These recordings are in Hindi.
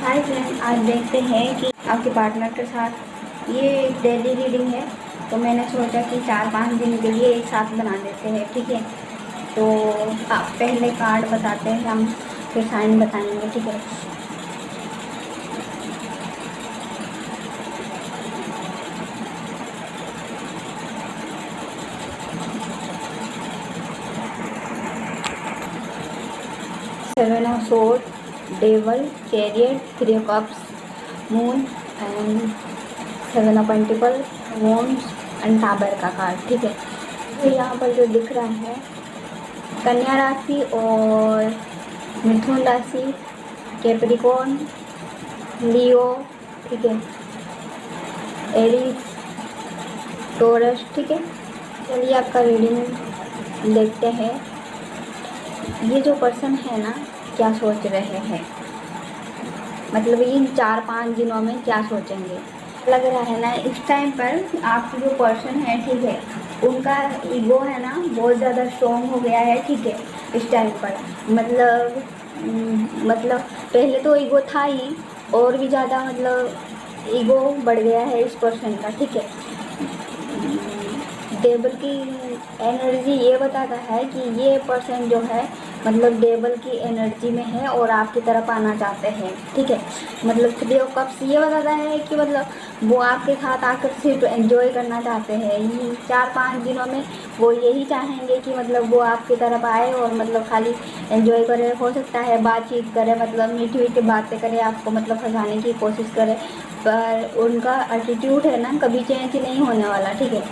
हाय फ्रेंड, आज देखते हैं कि आपके पार्टनर के साथ ये डेली रीडिंग है। तो मैंने सोचा कि 4-5 दिन के लिए एक साथ बना देते हैं, ठीक है। तो आप पहले कार्ड बताते हैं, हम फिर साइन बताएंगे, ठीक है। Seven of sword, devil, chariot, 3 of cups, moon and 7 of pentacle, wands and tower का कार्ड, ठीक है। तो यहाँ पर जो दिख रहा है, कन्या राशि और मिथुन राशि, कैप्रिकॉर्न, लियो, ठीक है, एरीज, टोरस, ठीक है। चलिए आपका रीडिंग देखते हैं। ये जो पर्सन है ना, क्या सोच रहे हैं, मतलब इन 4-5 दिनों में क्या सोचेंगे। लग रहा है ना इस टाइम पर आपकी जो पर्सन है, ठीक है, उनका ईगो है ना बहुत ज़्यादा स्ट्रॉन्ग हो गया है, ठीक है। इस टाइम पर मतलब पहले तो ईगो था ही, और भी ज़्यादा मतलब ईगो बढ़ गया है इस पर्सन का, ठीक है। डेबल की एनर्जी ये बताता है कि ये पर्सन जो है मतलब डेबल की एनर्जी में है और आपकी तरफ आना चाहते हैं, ठीक है। मतलब 3 ऑफ कप्स ये बताता है कि मतलब वो आपके साथ आकर सिर्फ एंजॉय करना चाहते हैं। ये 4-5 दिनों में वो यही चाहेंगे कि मतलब वो आपकी तरफ आए और मतलब खाली एंजॉय करे। हो सकता है बातचीत करे, मतलब मीठी मीठी बातें करे, आपको मतलब फंसाने की कोशिश करे, पर उनका एटीट्यूड है ना कभी चेंज नहीं होने वाला, ठीक है।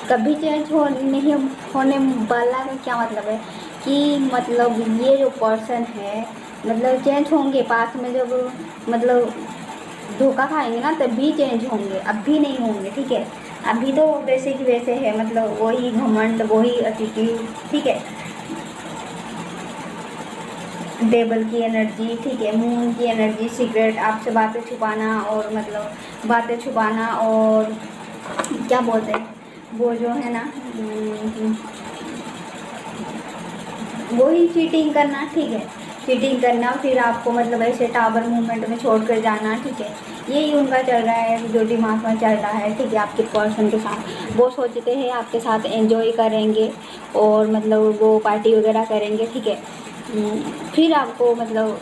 कभी चेंज नहीं होने वाला का क्या मतलब है कि मतलब ये जो पर्सन है मतलब चेंज होंगे पास में, जब मतलब धोखा खाएंगे ना तभी चेंज होंगे, अभी नहीं होंगे, ठीक है। अभी तो वैसे की वैसे है, मतलब वही घमंड, वही एटीट्यूड, ठीक है। डेबल की एनर्जी, ठीक है। मून की एनर्जी, सीक्रेट, आपसे बातें छुपाना और मतलब बातें छुपाना और क्या बोलते हैं वो जो है ना वही चीटिंग करना, ठीक है। चीटिंग करना, फिर आपको मतलब ऐसे टावर मूवमेंट में छोड़ कर जाना, ठीक है। यही उनका चल रहा है, जो दिमाग में चल रहा है, ठीक है। आपके पर्सन के साथ वो सोचते हैं आपके साथ एंजॉय करेंगे और मतलब वो पार्टी वगैरह करेंगे, ठीक है। फिर आपको मतलब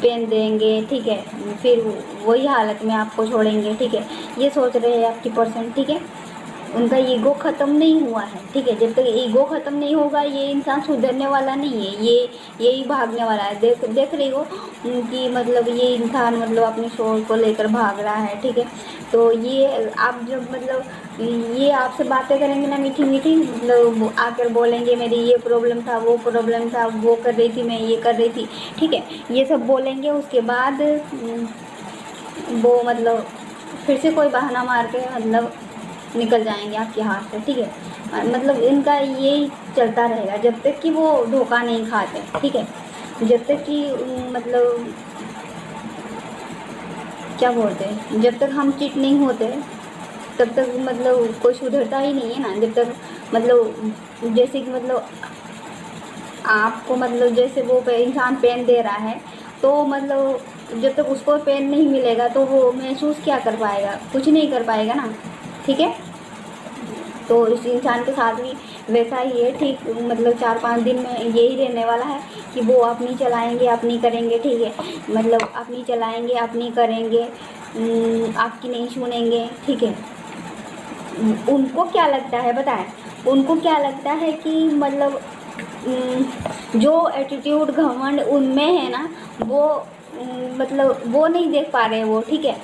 पेन देंगे, ठीक है। फिर वही हालत में आपको छोड़ेंगे, ठीक है। ये सोच रहे हैं आपकी पर्सन, ठीक है। उनका ईगो ख़त्म नहीं हुआ है, ठीक है। जब तक ईगो ख़त्म नहीं होगा ये इंसान सुधरने वाला नहीं है, ये यही भागने वाला है। देख रही हो कि मतलब ये इंसान मतलब अपनी सोच को लेकर भाग रहा है, ठीक है। तो ये आप जब मतलब ये आपसे बातें करेंगे ना मीठी मीठी, मतलब आकर बोलेंगे मेरी ये प्रॉब्लम था, वो प्रॉब्लम था, वो कर रही थी, मैं ये कर रही थी, ठीक है। ये सब बोलेंगे, उसके बाद वो मतलब फिर से कोई बहाना मार के मतलब निकल जाएंगे आपके हाथ से, ठीक है। मतलब इनका यही चलता रहेगा जब तक कि वो धोखा नहीं खाते, ठीक है। जब तक कि मतलब क्या बोलते हैं, जब तक हम चिट नहीं होते तब तक मतलब कोई सुधरता ही नहीं है ना। जब तक मतलब जैसे कि मतलब आपको मतलब जैसे वो इंसान पेन दे रहा है, तो मतलब जब तक उसको पेन नहीं मिलेगा तो वो महसूस क्या कर पाएगा, कुछ नहीं कर पाएगा ना, ठीक है। तो इस इंसान के साथ भी वैसा ही है, ठीक। मतलब 4-5 दिन में यही रहने वाला है कि वो अपनी चलाएंगे, अपनी करेंगे, ठीक है। मतलब अपनी चलाएंगे, अपनी करेंगे, आपकी नहीं सुनेंगे, ठीक है। उनको क्या लगता है बताएं, उनको क्या लगता है कि मतलब जो एटीट्यूड घमंड उनमें है ना वो मतलब वो नहीं देख पा रहे वो, ठीक है।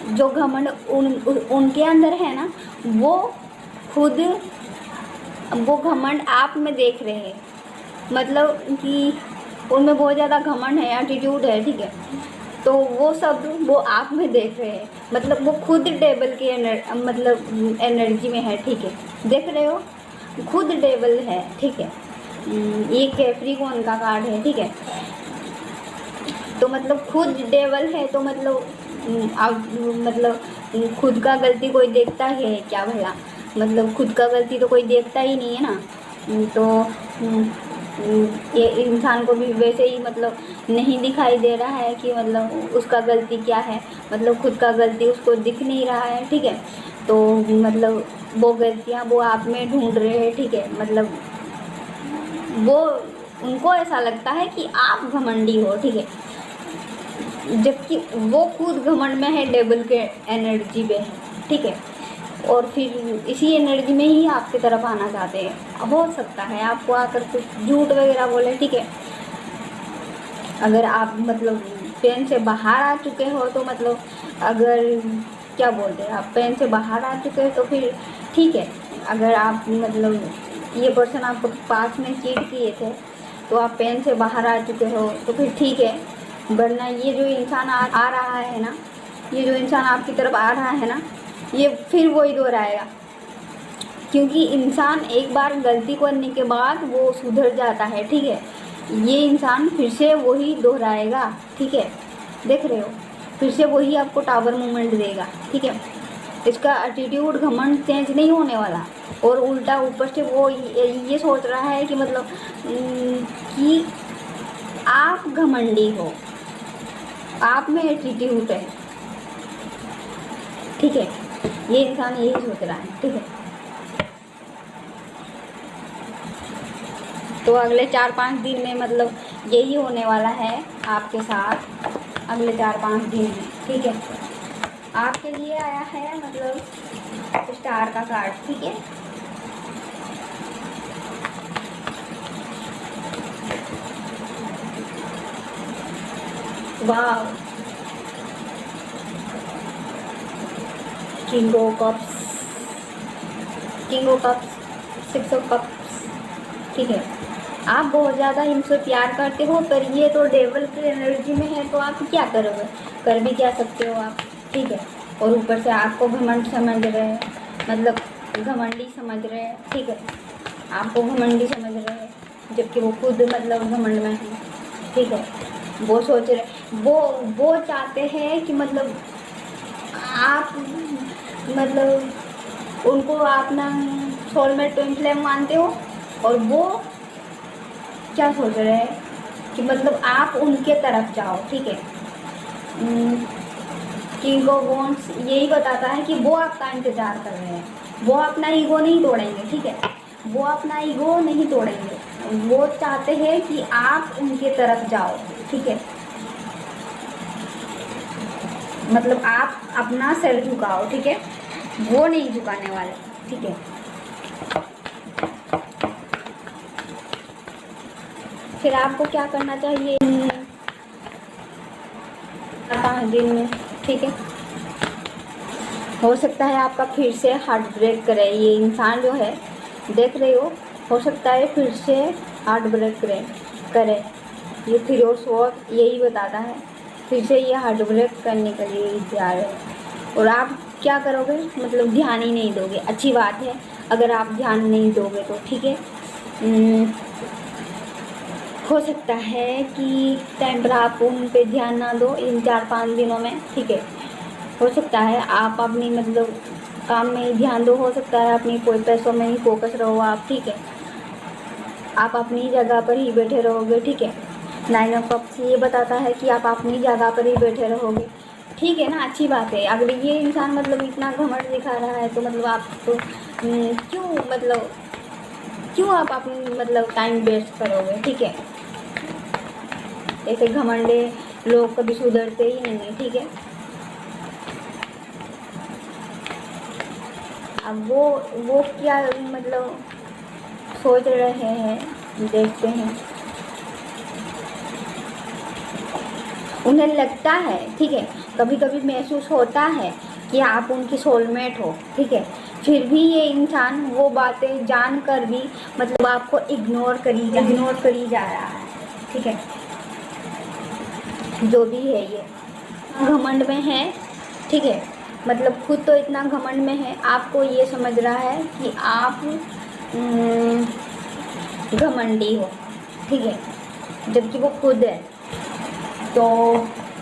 जो घमंड उनके अंदर है ना वो खुद वो घमंड आप में देख रहे हैं, मतलब कि उनमें बहुत ज़्यादा घमंड है, एटीट्यूड है, ठीक है। तो वो सब वो आप में देख रहे हैं, मतलब वो खुद डेबल की मतलब एनर्जी में है, ठीक है। देख रहे हो, खुद डेबल है, ठीक है। ये कैप्रिकॉर्न का कार्ड है, ठीक है। तो मतलब खुद डेबल है, तो मतलब आप मतलब खुद का गलती कोई देखता है क्या भला, मतलब खुद का गलती तो कोई देखता ही नहीं है ना। तो ये इंसान को भी वैसे ही मतलब नहीं दिखाई दे रहा है कि मतलब उसका गलती क्या है, मतलब खुद का गलती उसको दिख नहीं रहा है, ठीक है। तो मतलब वो गलतियाँ वो आप में ढूंढ रहे हैं, ठीक है। मतलब वो उनको ऐसा लगता है कि आप घमंडी हो, ठीक है, जबकि वो खुद घमंड में है, डेबल के एनर्जी पे है, ठीक है। और फिर इसी एनर्जी में ही आपकी तरफ आना चाहते हैं। हो सकता है आपको आकर कुछ झूठ वगैरह बोले, ठीक है। अगर आप मतलब पेन से बाहर आ चुके हो तो मतलब अगर क्या बोलते हैं, आप पेन से बाहर आ चुके हो तो फिर ठीक है। अगर आप मतलब ये पर्सन आपको पास में चीट किए थे तो आप पेन से बाहर आ चुके हो तो फिर ठीक है। वरना ये जो इंसान आ रहा है ना, ये जो इंसान आपकी तरफ आ रहा है ना, ये फिर वही दोहराएगा। क्योंकि इंसान एक बार गलती करने के बाद वो सुधर जाता है, ठीक है। ये इंसान फिर से वही दोहराएगा, ठीक है। देख रहे हो, फिर से वही आपको टावर मूवमेंट देगा, ठीक है। इसका एटीट्यूड घमंड चेंज नहीं होने वाला। और उल्टा ऊपर से वो ये सोच रहा है कि मतलब कि आप घमंडी हो, आप में एटीट्यूड है, ठीक है। ये इंसान यही सोच रहा है, ठीक है। तो अगले 4-5 दिन में मतलब यही होने वाला है आपके साथ, अगले 4-5 दिन में, ठीक है। आपके लिए आया है मतलब स्टार का कार्ड, ठीक है। वाह, king of cups, king of cups, 6 of cups, ठीक है। आप बहुत ज़्यादा इनसे प्यार करते हो, पर ये तो डेवल की एनर्जी में है, तो आप क्या करोगे, कर भी क्या सकते हो आप, ठीक है। और ऊपर से आपको घमंड समझ रहे हैं, मतलब घमंडी समझ रहे हैं, ठीक है। आपको घमंडी समझ रहे हैं जबकि वो खुद मतलब घमंड में है, ठीक है। वो सोच रहे, वो चाहते हैं कि मतलब आप मतलब उनको अपना सोलमेट ट्विन फ्लेम मानते हो, और वो क्या सोच रहे हैं कि मतलब आप उनके तरफ जाओ, ठीक है। किंग ऑफ वॉन्ड्स यही बताता है कि वो आपका इंतज़ार कर रहे हैं, वो अपना ईगो नहीं तोड़ेंगे, ठीक है। वो अपना ईगो नहीं तोड़ेंगे, वो चाहते हैं कि आप उनके तरफ जाओ, ठीक है। मतलब आप अपना सिर झुकाओ, ठीक है, वो नहीं झुकाने वाले, ठीक है। फिर आपको क्या करना चाहिए 5 दिन में, ठीक है। हो सकता है आपका फिर से हार्ट ब्रेक करे ये इंसान जो है, देख रहे हो सकता है फिर से हार्ट ब्रेक करे। ये 3 और 4 यही बताता है, फिर से ये हार्ट ब्रेक करने के लिए तैयार है। और आप क्या करोगे, मतलब ध्यान ही नहीं दोगे। अच्छी बात है अगर आप ध्यान नहीं दोगे तो, ठीक है। हो सकता है कि टाइम पर आप उन पे ध्यान ना दो इन 4-5 दिनों में, ठीक है। हो सकता है आप अपनी मतलब काम में ही ध्यान दो, हो सकता है अपनी कोई पैसों में ही फोकस रहो आप, ठीक है। आप अपनी जगह पर ही बैठे रहोगे, ठीक है। 9 ऑफ कप्स ये बताता है कि आप अपनी जगह पर ही बैठे रहोगे, ठीक है ना। अच्छी बात है। अगर ये इंसान मतलब इतना घमंड दिखा रहा है तो मतलब आप तो क्यों आप अपनी मतलब टाइम वेस्ट करोगे, ठीक है। ऐसे घमंडे लोग कभी सुधरते ही नहीं है, ठीक है। अब वो क्या मतलब सोच रहे हैं, देखते हैं। उन्हें लगता है, ठीक है, कभी कभी महसूस होता है कि आप उनकी सोलमेट हो, ठीक है। फिर भी ये इंसान वो बातें जानकर भी मतलब आपको इग्नोर करी जा रहा है, ठीक है। जो भी है ये घमंड में है, ठीक है। मतलब खुद तो इतना घमंड में है, आपको ये समझ रहा है कि आप घमंडी हो, ठीक है, जबकि वो खुद है। तो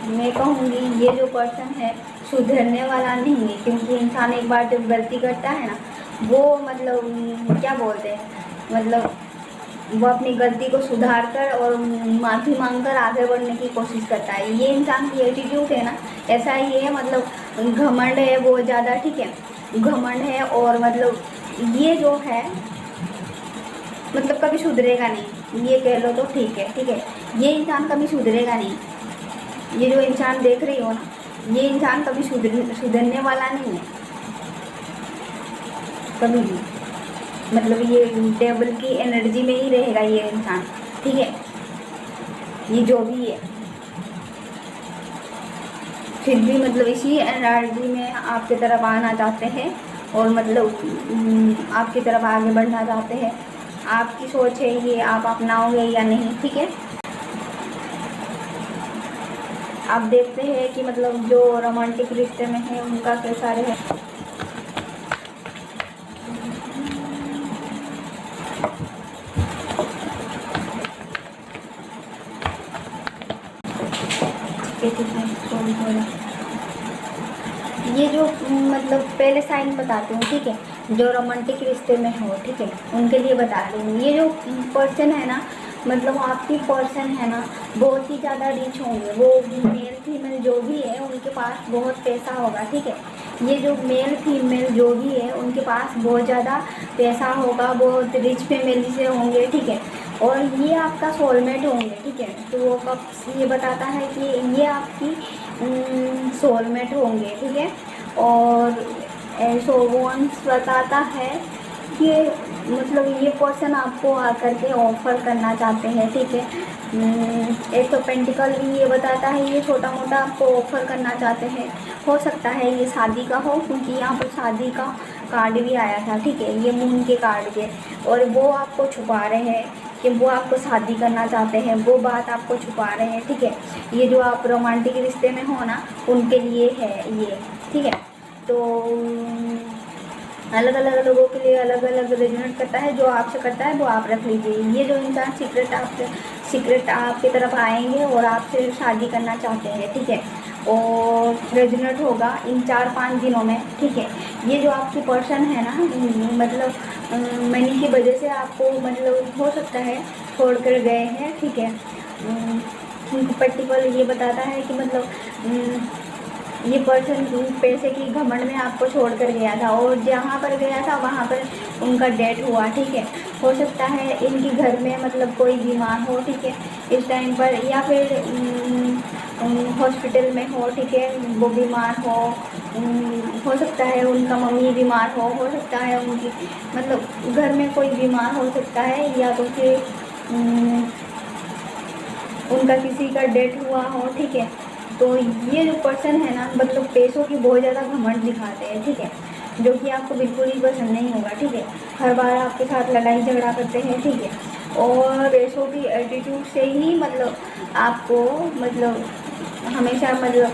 मैं कहूँगी ये जो पर्सन है सुधरने वाला नहीं है, क्योंकि इंसान एक बार जब गलती करता है ना, वो मतलब क्या बोलते हैं, मतलब वो अपनी गलती को सुधार कर और माफ़ी मांगकर आगे बढ़ने की कोशिश करता है। ये इंसान की एटीट्यूड है ना, ऐसा ही है। मतलब घमंड है बहुत ज़्यादा, ठीक है, घमंड है। और मतलब ये जो है मतलब कभी सुधरेगा नहीं, ये कह लो तो ठीक है, ठीक है। ये इंसान कभी सुधरेगा नहीं। ये जो इंसान देख रही हो ना, ये इंसान कभी सुधरने वाला नहीं है, कभी भी। मतलब ये डेविल की एनर्जी में ही रहेगा ये इंसान, ठीक है, ये जो भी है। फिर भी मतलब इसी एनर्जी में आपकी तरफ आना चाहते हैं और मतलब आपकी तरफ आगे बढ़ना चाहते हैं। आपकी सोच है ये, आप अपनाओगे या नहीं, ठीक है। आप देखते हैं कि मतलब जो रोमांटिक रिश्ते में है उनका कैसा रहे। ये जो मतलब पहले साइन बताती हूँ, ठीक है, जो रोमांटिक रिश्ते में हो, ठीक है, उनके लिए बता रही हूँ। ये जो पर्सन है ना, मतलब आपकी पर्सन है ना, बहुत ही ज़्यादा रिच होंगे। वो मेल फीमेल जो भी है उनके पास बहुत पैसा होगा, ठीक है। ये जो मेल फीमेल जो भी है उनके पास बहुत ज़्यादा पैसा होगा, बहुत रिच फैमिली से होंगे, ठीक है। और ये आपका सोलमेट होंगे, ठीक है। तो वो कब ये बताता है कि ये आपकी सोलमेट होंगे, ठीक है। और सोवोन्स बताता है कि मतलब ये पर्सन आपको आकर के ऑफ़र करना चाहते हैं, ठीक है। एक तो पेंटिकल भी ये बताता है ये छोटा मोटा आपको ऑफ़र करना चाहते हैं। हो सकता है ये शादी का हो, क्योंकि यहाँ पर शादी का कार्ड भी आया था, ठीक है, ये मून के कार्ड के। और वो आपको छुपा रहे हैं कि वो आपको शादी करना चाहते हैं, वो बात आपको छुपा रहे हैं, ठीक है। ये जो आप रोमांटिक रिश्ते में हो ना, उनके लिए है ये, ठीक है। तो अलग अलग लोगों के लिए अलग अलग रेजोनेट करता है। जो आपसे करता है वो आप रख लीजिए। ये जो इंसान सीक्रेट आपकी तरफ आएंगे और आपसे शादी करना चाहते हैं, ठीक है, और रेजोनेट होगा इन 4-5 दिनों में, ठीक है। ये जो आपकी पर्सन है ना, मतलब मनी की वजह से आपको मतलब हो सकता है छोड़ कर गए हैं, ठीक है। पर्टिकुलर ये बताता है कि मतलब ये पर्सन पैसे की घमंड में आपको छोड़ कर गया था, और जहाँ पर गया था वहाँ पर उनका डेथ हुआ, ठीक है। हो सकता है इनके घर में मतलब कोई बीमार हो, ठीक है, इस टाइम पर, या फिर हॉस्पिटल में हो, ठीक है, वो बीमार हो सकता है उनका मम्मी बीमार हो सकता है उनकी मतलब घर में कोई बीमार हो सकता है, या तो फिर उनका किसी का डेथ हुआ हो, ठीक है। तो ये जो पर्सन है ना, मतलब पैसों की बहुत ज़्यादा घमंड दिखाते हैं, ठीक है, जो कि आपको बिल्कुल ही पसंद नहीं होगा, ठीक है। हर बार आपके साथ लड़ाई झगड़ा करते हैं, ठीक है, और पैसों की एटीट्यूड से ही मतलब आपको मतलब हमेशा मतलब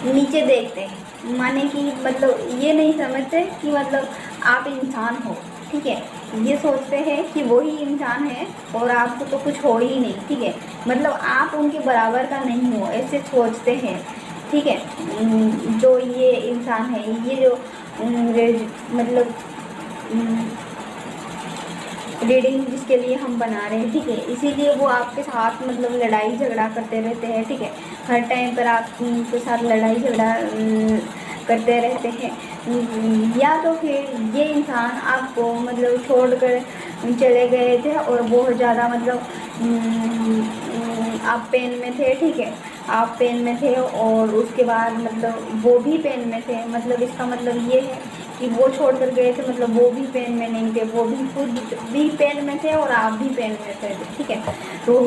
नीचे देखते हैं, माने कि मतलब ये नहीं समझते कि मतलब आप इंसान हो, ठीक है। ये सोचते हैं कि वही इंसान है और आपको तो कुछ हो ही नहीं, ठीक है, मतलब आप उनके बराबर का नहीं हो, ऐसे सोचते हैं, ठीक है। जो ये इंसान है, ये जो मतलब रीडिंग जिसके लिए हम बना रहे हैं, ठीक है, इसीलिए वो आपके साथ मतलब लड़ाई झगड़ा करते रहते हैं, ठीक है। हर टाइम पर आपके साथ लड़ाई झगड़ा करते रहते हैं। या तो फिर ये इंसान आपको मतलब छोड़कर चले गए थे और बहुत ज़्यादा मतलब आप पेन में थे, ठीक है, आप पेन में थे और उसके बाद मतलब वो भी पेन में थे। मतलब इसका मतलब ये है कि वो छोड़ कर गए थे, मतलब वो भी पेन में नहीं थे, वो भी खुद भी पेन में थे और आप भी पेन में थे, ठीक है। तो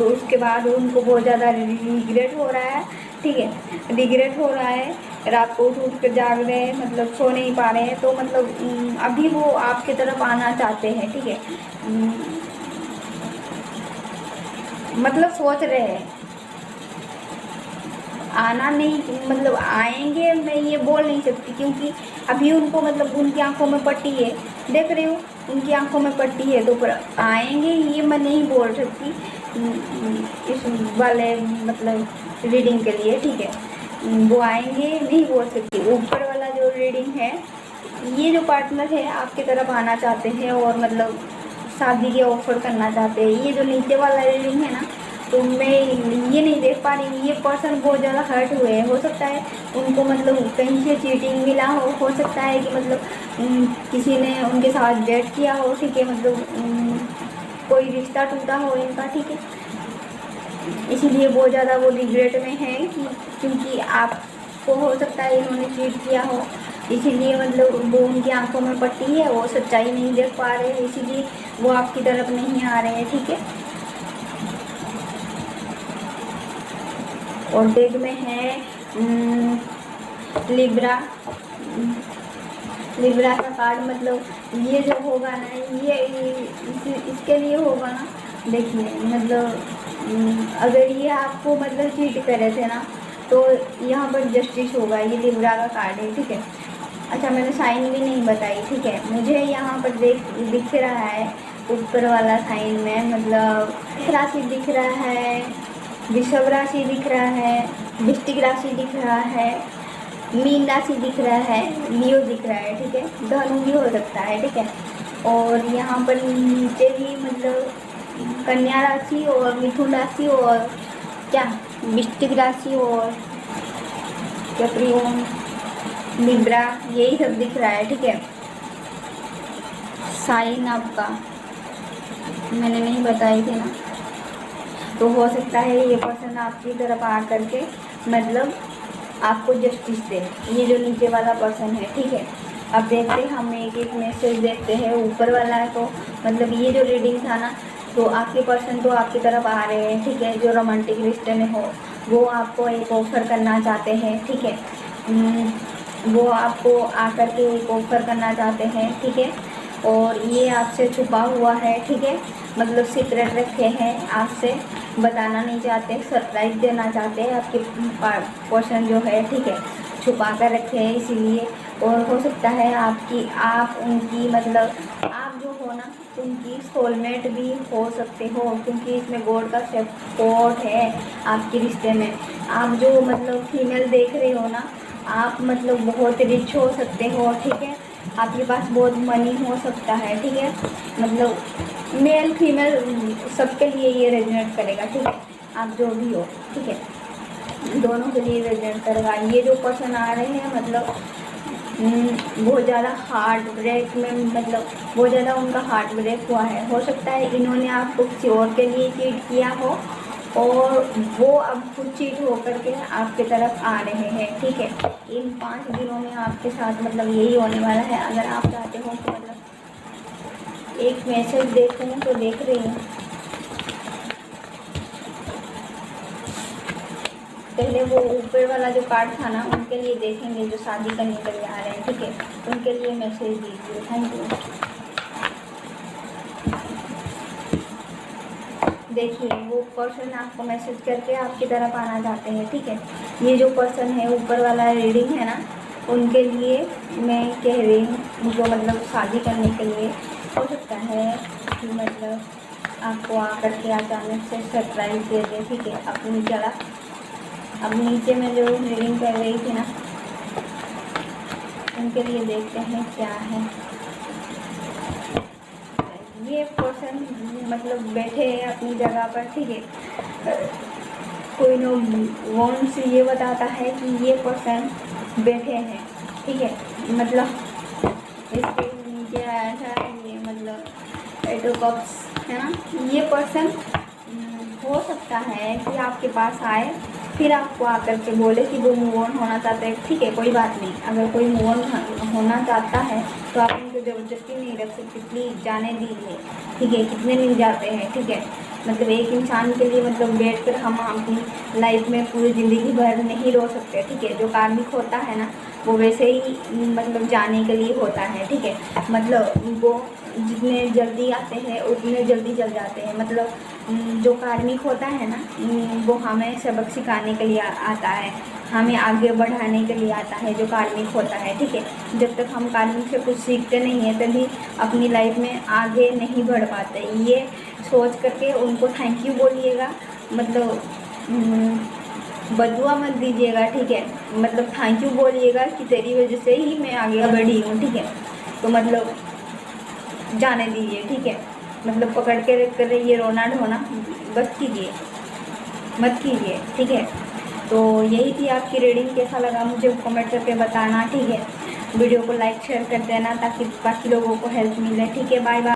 उसके बाद उनको बहुत ज़्यादा रिग्रेट हो रहा है, ठीक है, रिग्रेट हो रहा है। रात को उठ कर जाग रहे हैं, मतलब सो नहीं पा रहे हैं, तो मतलब अभी वो आपकी तरफ आना चाहते हैं, ठीक है। मतलब सोच रहे हैं, आना नहीं, मतलब आएंगे मैं ये बोल नहीं सकती, क्योंकि अभी उनको मतलब उनकी आंखों में पट्टी है, देख रही हूँ उनकी आंखों में पट्टी है, तो पर आएंगे ये मैं नहीं बोल सकती इस वाले मतलब रीडिंग के लिए, ठीक है। वो आएंगे नहीं बोल सकती। ऊपर वाला जो रीडिंग है, ये जो पार्टनर है आपकी तरफ आना चाहते हैं और मतलब शादी के ऑफर करना चाहते हैं। ये जो नीचे वाला रीडिंग है ना, तो मैं ये नहीं देख पा रही हूँ, ये पर्सन बहुत ज़्यादा हर्ट हुए हैं। हो सकता है उनको मतलब कहीं से चीटिंग मिला हो सकता है कि मतलब किसी ने उनके साथ डेट किया हो, ठीक है, मतलब कोई रिश्ता टूटा हो इनका, ठीक है, इसीलिए बहुत ज़्यादा वो रिग्रेट में है कि क्योंकि आपको हो सकता है इन्होंने चीट किया हो, इसीलिए मतलब वो उनकी आंखों में पट्टी है, वो सच्चाई नहीं देख पा रहे हैं, इसीलिए वो आपकी तरफ नहीं आ रहे हैं, ठीक है। और डेक में है लिब्रा। लिब्रा का कार्ड मतलब ये जो होगा ना, ये इसके लिए होगा ना, देखिए मतलब अगर ये आपको मतलब चीट करे थे ना, तो यहाँ पर जस्टिस होगा। ये लिब्रा का कार्ड है, ठीक है। अच्छा, मैंने साइन भी नहीं बताई, ठीक है। मुझे यहाँ पर दिख रहा है ऊपर वाला साइन में मतलब राशि दिख रहा है, वृषभ राशि दिख रहा है, वृश्चिक राशि दिख रहा है, मीन राशि दिख रहा है, लियो दिख रहा है, ठीक है। धनु भी हो सकता है, ठीक है। और यहाँ पर नीचे भी मतलब कन्या राशि और मिथुन राशि और क्या वृश्चिक राशि और कैप्रिकॉर्न, लिब्रा, यही सब दिख रहा है, ठीक है। साइन आपका मैंने नहीं बताई थी ना, तो हो सकता है ये पर्सन आपकी तरफ आ करके मतलब आपको जस्टिस दे, ये जो नीचे वाला पर्सन है, ठीक है। अब देखते हैं, हम एक एक मैसेज देखते हैं। ऊपर वाला है तो मतलब ये जो रीडिंग था ना, तो आपके पर्सन तो आपकी तरफ आ रहे हैं, ठीक है। जो रोमांटिक रिश्ते में हो वो आपको एक ऑफ़र करना चाहते हैं, ठीक है। वो आपको आकर के एक ऑफ़र करना चाहते हैं, ठीक है। और ये आपसे छुपा हुआ है, ठीक है, मतलब सीक्रेट रखे हैं, आपसे बताना नहीं चाहते, सरप्राइज देना चाहते हैं आपके पर्सन जो है, ठीक है, छुपा कर रखे हैं इसीलिए। और हो सकता है आप उनकी मतलब आप जो हो ना, उनकी सोलमेट भी हो सकते हो, क्योंकि इसमें गॉड का सपोर्ट है आपके रिश्ते में। आप जो मतलब फीमेल देख रहे हो ना, आप मतलब बहुत रिच हो सकते हो, ठीक है। आपके पास बहुत मनी हो सकता है, ठीक है। मतलब मेल फीमेल सबके लिए ये रेजोनेट करेगा, ठीक है। आप जो भी हो, ठीक है, दोनों के लिए रेजोनेट करेगा। ये जो पर्सन आ रहे हैं मतलब बहुत ज़्यादा हार्ट ब्रेक में, मतलब बहुत ज़्यादा उनका हार्ट ब्रेक हुआ है। हो सकता है इन्होंने आपको किसी और के लिए चीट किया हो और वो अब खुद चीट होकर के आपके तरफ आ रहे हैं, ठीक है। इन 5 दिनों में आपके साथ मतलब यही होने वाला है। अगर आप चाहते हो कि मतलब एक मैसेज देखूँ तो देख रही हूँ। पहले वो ऊपर वाला जो कार्ड था ना, उनके लिए देखेंगे जो शादी करने के लिए आ रहे हैं, ठीक है, उनके लिए मैसेज दीजिए। Thank you. देखिए, वो पर्सन आपको मैसेज करके आपकी तरफ आना चाहते हैं, ठीक है। ये जो पर्सन है ऊपर वाला रीडिंग है ना, उनके लिए मैं कह रही हूँ, जो मतलब शादी करने के लिए हो सकता है कि मतलब आपको आकर के अचानक से सरप्राइज दे दे, ठीक है। अपनी जगह अब नीचे में जो रीडिंग कर रही थी ना, उनके लिए देखते हैं क्या है। ये पर्सन मतलब बैठे हैं अपनी जगह पर, ठीक है। कोई नो वन से ये बताता है कि ये पर्सन बैठे हैं, ठीक है। मतलब इसके नीचे आया था ये मतलब 8 ऑफ कप्स है ना। ये पर्सन हो सकता है कि आपके पास आए, फिर आपको आकर के बोले कि वो मूव ऑन होना चाहते हैं, ठीक है, कोई बात नहीं। अगर कोई मूव ऑन होना चाहता है तो आप उनको ज़बरदस्ती नहीं रख सकते, प्लीज़ जाने दीजिए, ठीक है। कितने मिल जाते हैं, ठीक है। मतलब एक इंसान के लिए मतलब बैठ कर हम अपनी लाइफ में पूरी ज़िंदगी भर नहीं रो सकते, ठीक है। जो कार्मिक होता है ना, वो वैसे ही मतलब जाने के लिए होता है, ठीक है। मतलब वो जितने जल्दी आते हैं उतने जल्दी चल जाते हैं। मतलब जो कार्मिक होता है ना, वो हमें सबक सिखाने के लिए आता है, हमें आगे बढ़ाने के लिए आता है, जो कार्मिक होता है, ठीक है। जब तक हम कार्मिक से कुछ सीखते नहीं हैं तभी अपनी लाइफ में आगे नहीं बढ़ पाते। ये सोच करके उनको थैंक यू बोलिएगा, मतलब बदुआ मत दीजिएगा, ठीक है। मतलब थैंक यू बोलिएगा कि तेरी वजह से ही मैं आगे बढ़ी हूँ, ठीक है। तो मतलब जाने दीजिए, ठीक है। मतलब पकड़ के कर रही है रोना धोना, बस कीजिए, मत कीजिए, ठीक है। तो यही थी आपकी रीडिंग, कैसा लगा मुझे कमेंट करके बताना, ठीक है। वीडियो को लाइक शेयर कर देना ताकि बाकी लोगों को हेल्प मिले, ठीक है। Bye bye.